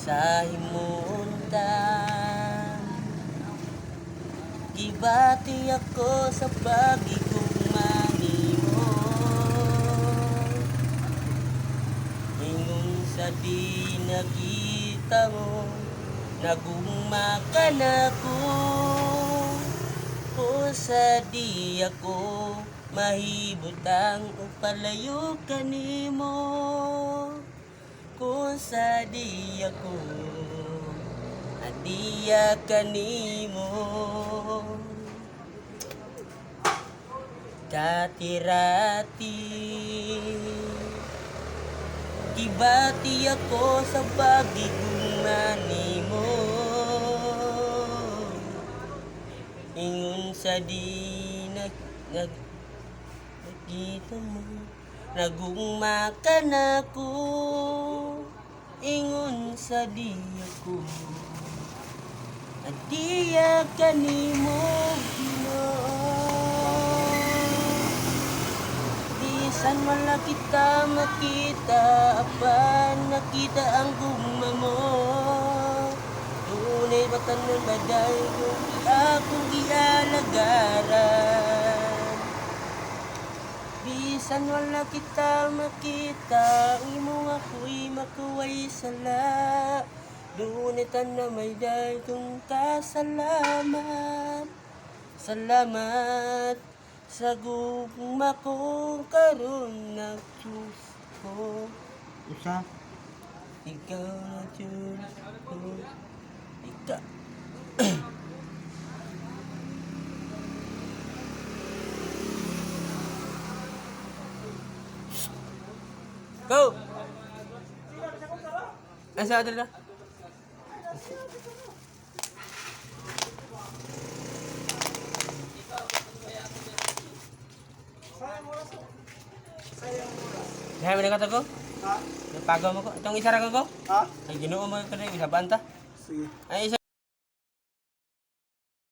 sa himundan. Gibati ako sa pagigugma nimo, ingon sa di nakita mo, nagugma ka na ko. O sa di ako mahibutang upalayo ka nimo, kung sa di ako adiya ka nimo. Dati-rati gibati ako sa pagigugma nimo, ingon sa di nakita mo, nagugma ka na ko. Ingon sa di ako adiya ka nimo, Ginoo. Bisan wala kita makita, apan nakita ang gugma mo. Tunay matanon baday kung akong gialagaran. Bisan wala kita makita, imo ako'y makuway sala. Dunitan na may day kung kasalamat. Salamat sa gugma ko karon nag-choose ko. Usa. Ikaw na choose ko. Ikaw. Go! Asa ka na? Dahil mo na ka ko? Ha? Napagaw mo ko? Itong isa ra ko? Ha? Ay, ginuo mo ka na yung isa banta? Sige. Ay, isa.